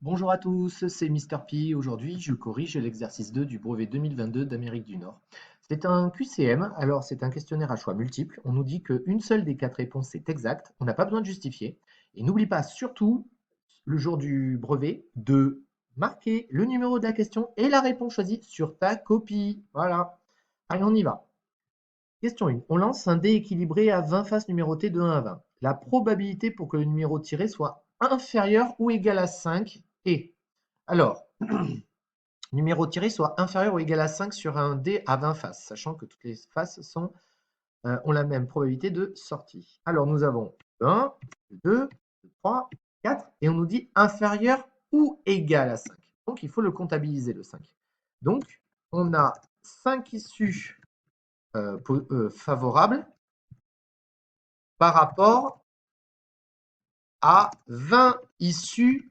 Bonjour à tous, c'est Mister P. Aujourd'hui, je corrige l'exercice 2 du brevet 2022 d'Amérique du Nord. C'est un QCM, alors c'est un questionnaire à choix multiples. On nous dit qu'une seule des 4 réponses est exacte, on n'a pas besoin de justifier. Et n'oublie pas surtout, le jour du brevet, de marquer le numéro de la question et la réponse choisie sur ta copie. Voilà. Allez, on y va. Question 1. On lance un dé équilibré à 20 faces numérotées de 1 à 20. La probabilité pour que le numéro tiré soit inférieur ou égal à 5 est. Alors, numéro tiré soit inférieur ou égal à 5 sur un dé à 20 faces, sachant que toutes les faces ont la même probabilité de sortie. Alors, nous avons 1, 2, 3, 4, et on nous dit inférieur ou égal à 5. Donc, il faut le comptabiliser, le 5. Donc, on a 5 issues favorables par rapport à 20 issues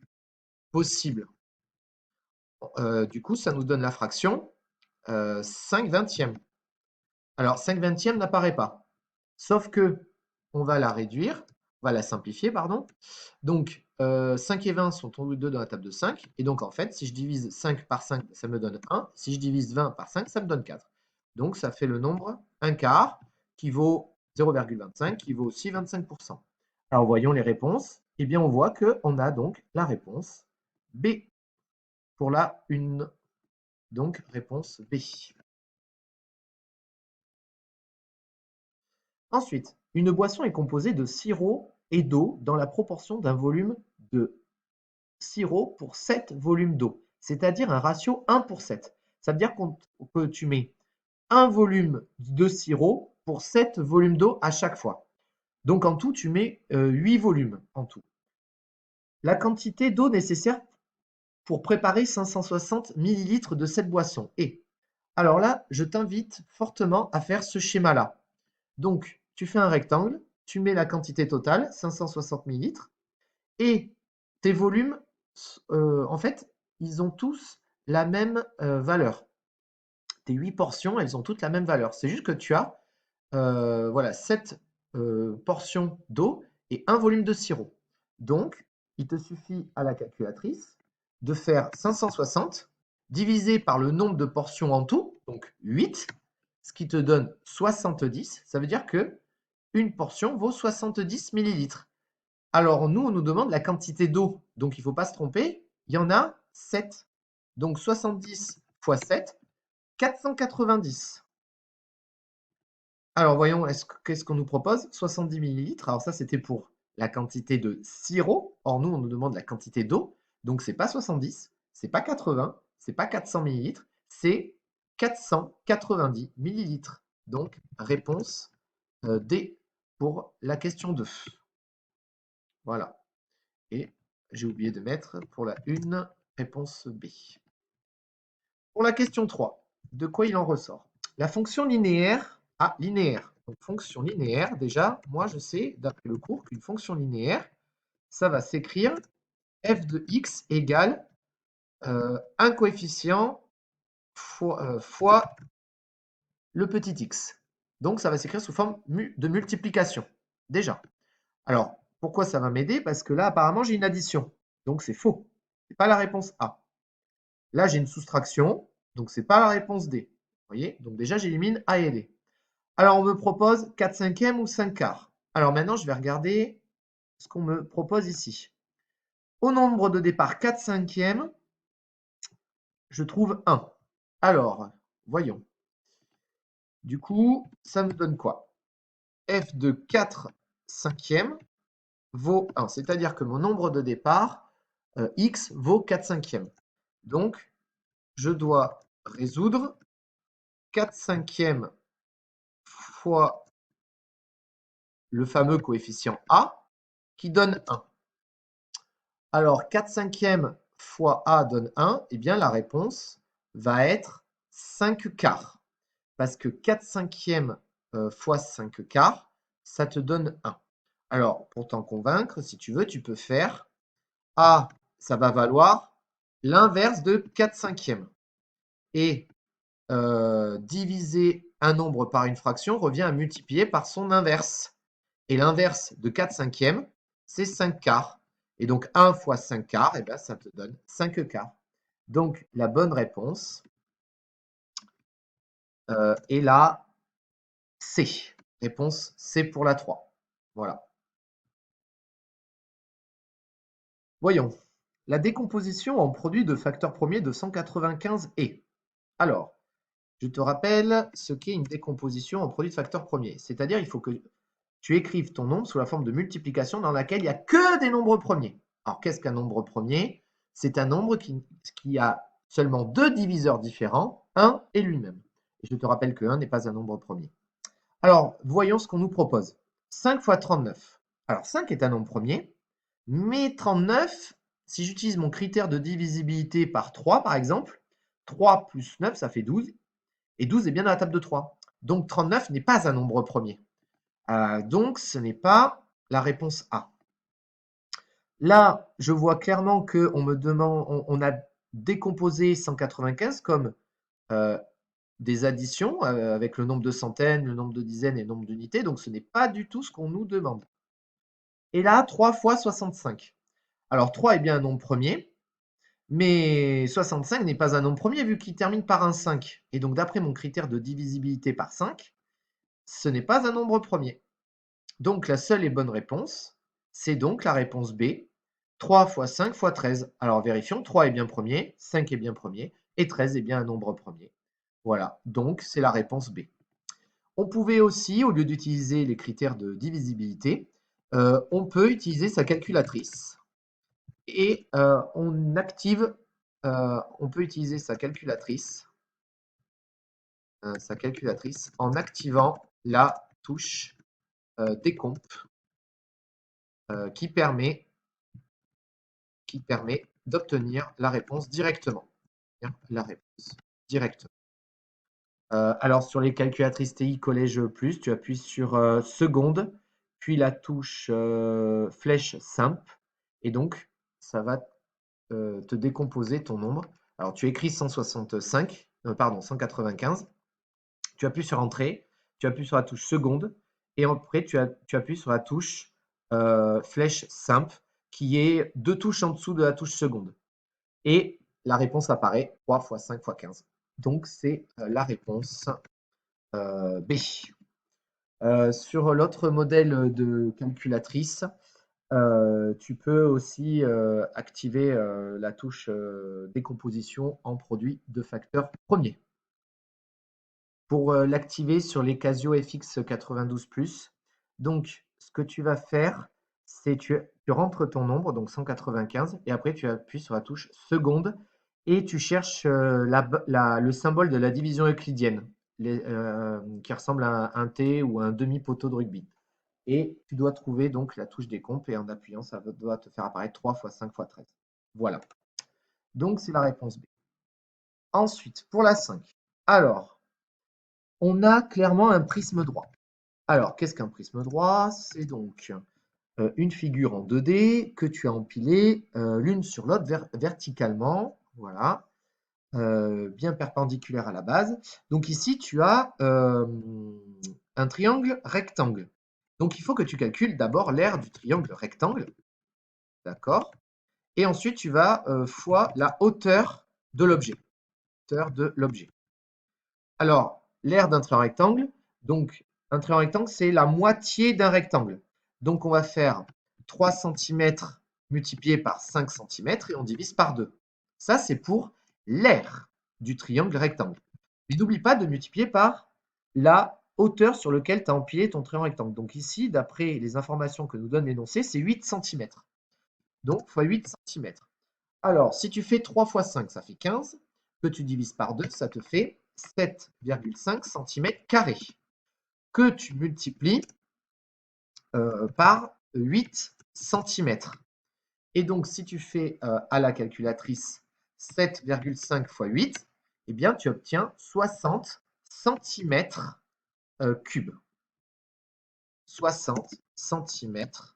possibles. Du coup, ça nous donne la fraction 5 vingtièmes. Alors, 5 vingtièmes n'apparaît pas. Sauf que on va la réduire, on va la simplifier, pardon. Donc, 5 et 20 sont tous les deux dans la table de 5. Et donc, en fait, si je divise 5 par 5, ça me donne 1. Si je divise 20 par 5, ça me donne 4. Donc, ça fait le nombre 1 quart qui vaut 0,25, qui vaut aussi 25%. Alors, voyons les réponses. Eh bien, on voit qu'on a donc la réponse B pour la 1. Donc, réponse B. Ensuite, une boisson est composée de sirop et d'eau dans la proportion d'un volume de sirop pour 7 volumes d'eau, c'est-à-dire un ratio 1 pour 7. Ça veut dire que tu mets un volume de sirop pour 7 volumes d'eau à chaque fois. Donc en tout, tu mets 8 volumes en tout. La quantité d'eau nécessaire pour préparer 560 millilitres de cette boisson est. Alors là, je t'invite fortement à faire ce schéma-là. Donc, tu fais un rectangle, tu mets la quantité totale, 560 millilitres, et tes volumes, en fait, ils ont tous la même valeur. Tes 8 portions, elles ont toutes la même valeur. C'est juste que tu as voilà, 7 portions d'eau et un volume de sirop. Donc, il te suffit à la calculatrice de faire 560 divisé par le nombre de portions en tout, donc 8, ce qui te donne 70. Ça veut dire que une portion vaut 70 millilitres. Alors, nous, on nous demande la quantité d'eau. Donc, il ne faut pas se tromper. Il y en a 7. Donc, 70 fois 7, 490. Alors, voyons, qu'est-ce qu'on nous propose? 70 millilitres. Alors, ça, c'était pour la quantité de sirop. Or, nous, on nous demande la quantité d'eau. Donc, ce n'est pas 70, ce n'est pas 80, ce n'est pas 400 millilitres, c'est 490 millilitres. Donc, réponse D pour la question 2. Voilà. Et j'ai oublié de mettre pour la 1, réponse B. Pour la question 3, de quoi il en ressort? La fonction linéaire, linéaire. Donc fonction linéaire, déjà, moi je sais, d'après le cours, qu'une fonction linéaire, ça va s'écrire f de x égale un coefficient fois le petit x. Donc ça va s'écrire sous forme de multiplication, déjà. Alors, pourquoi ça va m'aider? Parce que là, apparemment, j'ai une addition. Donc c'est faux. Ce n'est pas la réponse A. Là, j'ai une soustraction, donc ce n'est pas la réponse D. Vous voyez? Donc déjà, j'élimine A et D. Alors, on me propose 4 cinquièmes ou 5 quarts. Alors maintenant, je vais regarder ce qu'on me propose ici. Au nombre de départ 4 cinquièmes, je trouve 1. Alors, voyons. Du coup, ça me donne quoi? F de 4 cinquièmes vaut 1. C'est-à-dire que mon nombre de départ, x, vaut 4 cinquièmes. Donc, je dois résoudre 4 cinquièmes fois le fameux coefficient A qui donne 1. Alors, 4 cinquièmes fois A donne 1, eh bien la réponse va être 5 quarts. Parce que 4 cinquièmes fois 5 quarts, ça te donne 1. Alors, pour t'en convaincre, si tu veux, tu peux faire A, ça va valoir l'inverse de 4 cinquièmes. Et diviser un nombre par une fraction revient à multiplier par son inverse. Et l'inverse de 4 cinquièmes, c'est 5 quarts. Et donc 1 fois 5 quarts, eh ben, ça te donne 5 quarts. Donc la bonne réponse est la C. Réponse C pour la 3. Voilà. Voyons. La décomposition en produit de facteur premier de 195 est. Alors, je te rappelle ce qu'est une décomposition en produit de facteur premier. C'est-à-dire, il faut que tu écrives ton nombre sous la forme de multiplication dans laquelle il n'y a que des nombres premiers. Alors, qu'est-ce qu'un nombre premier? C'est un nombre qui a seulement deux diviseurs différents, 1 et lui-même. Et je te rappelle que 1 n'est pas un nombre premier. Alors, voyons ce qu'on nous propose. 5 fois 39. Alors, 5 est un nombre premier, mais 39, si j'utilise mon critère de divisibilité par 3, par exemple, 3 plus 9, ça fait 12, et 12 est bien dans la table de 3. Donc, 39 n'est pas un nombre premier. Donc, ce n'est pas la réponse A. Là, je vois clairement qu'on me demande, on a décomposé 195 comme des additions avec le nombre de centaines, le nombre de dizaines et le nombre d'unités. Donc, ce n'est pas du tout ce qu'on nous demande. Et là, 3 fois 65. Alors, 3 est bien un nombre premier, mais 65 n'est pas un nombre premier vu qu'il termine par un 5. Et donc, d'après mon critère de divisibilité par 5, ce n'est pas un nombre premier. Donc, la seule et bonne réponse, c'est donc la réponse B, 3 fois 5 fois 13. Alors, vérifions, 3 est bien premier, 5 est bien premier, et 13 est bien un nombre premier. Voilà, donc c'est la réponse B. On pouvait aussi, au lieu d'utiliser les critères de divisibilité, on peut utiliser sa calculatrice. Et on peut utiliser sa calculatrice en activant la touche décomp qui permet d'obtenir la réponse directement. Alors sur les calculatrices TI Collège Plus, tu appuies sur seconde, puis la touche flèche simple, et donc ça va te décomposer ton nombre. Alors tu écris 195, tu appuies sur entrée, tu appuies sur la touche seconde, et après tu appuies sur la touche flèche simple, qui est deux touches en dessous de la touche seconde. Et la réponse apparaît 3 fois 5 fois 15. Donc c'est la réponse B. Sur l'autre modèle de calculatrice, tu peux aussi activer la touche décomposition en produit de facteur premier. Pour l'activer sur les Casio FX92+, donc ce que tu vas faire, c'est tu rentres ton nombre, donc 195, et après tu appuies sur la touche seconde et tu cherches le symbole de la division euclidienne, qui ressemble à un T ou à un demi-poteau de rugby. Et tu dois trouver donc la touche décomp et en appuyant, ça doit te faire apparaître 3 fois 5 fois 13. Voilà. Donc c'est la réponse B. Ensuite, pour la 5. Alors, on a clairement un prisme droit. Alors, qu'est-ce qu'un prisme droit? C'est donc une figure en 2D que tu as empilée l'une sur l'autre verticalement, voilà, bien perpendiculaire à la base. Donc ici, tu as un triangle rectangle. Donc il faut que tu calcules d'abord l'aire du triangle rectangle, d'accord? Et ensuite, tu vas fois la hauteur de l'objet. Alors, l'aire d'un triangle rectangle, donc un triangle rectangle, c'est la moitié d'un rectangle. Donc on va faire 3 cm multiplié par 5 cm et on divise par 2. Ça, c'est pour l'aire du triangle rectangle. Mais n'oublie pas de multiplier par la hauteur sur laquelle tu as empilé ton triangle rectangle. Donc ici, d'après les informations que nous donne l'énoncé, c'est 8 cm. Donc, fois 8 cm. Alors, si tu fais 3 fois 5, ça fait 15. Que tu divises par 2, ça te fait 7,5 cm². Que tu multiplies par 8 cm. Et donc, si tu fais à la calculatrice 7,5 fois 8, eh bien, tu obtiens 60 cm3. 60 cm3.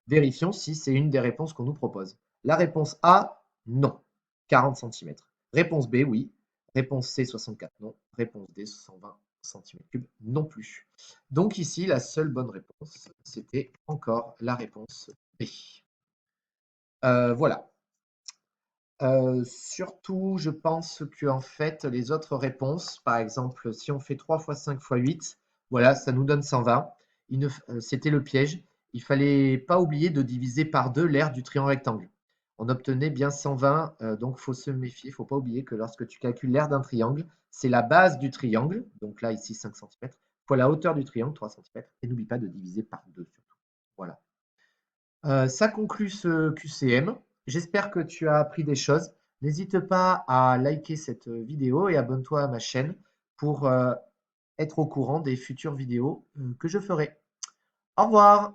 Vérifions si c'est une des réponses qu'on nous propose. La réponse A, non, 40 cm. Réponse B, oui. Réponse C, 64, non. Réponse D, 120 cm3, non plus. Donc ici, la seule bonne réponse, c'était encore la réponse B. Voilà. Surtout, je pense que en fait, les autres réponses, par exemple, si on fait 3 fois 5 fois 8, voilà, ça nous donne 120. C'était le piège. Il fallait pas oublier de diviser par 2 l'aire du triangle rectangle. On obtenait bien 120, donc faut se méfier. Faut pas oublier que lorsque tu calcules l'aire d'un triangle, c'est la base du triangle, donc là ici 5 centimètres, fois la hauteur du triangle, 3 centimètres, et n'oublie pas de diviser par 2 surtout. Voilà. Ça conclut ce QCM. J'espère que tu as appris des choses. N'hésite pas à liker cette vidéo et abonne-toi à ma chaîne pour être au courant des futures vidéos que je ferai. Au revoir!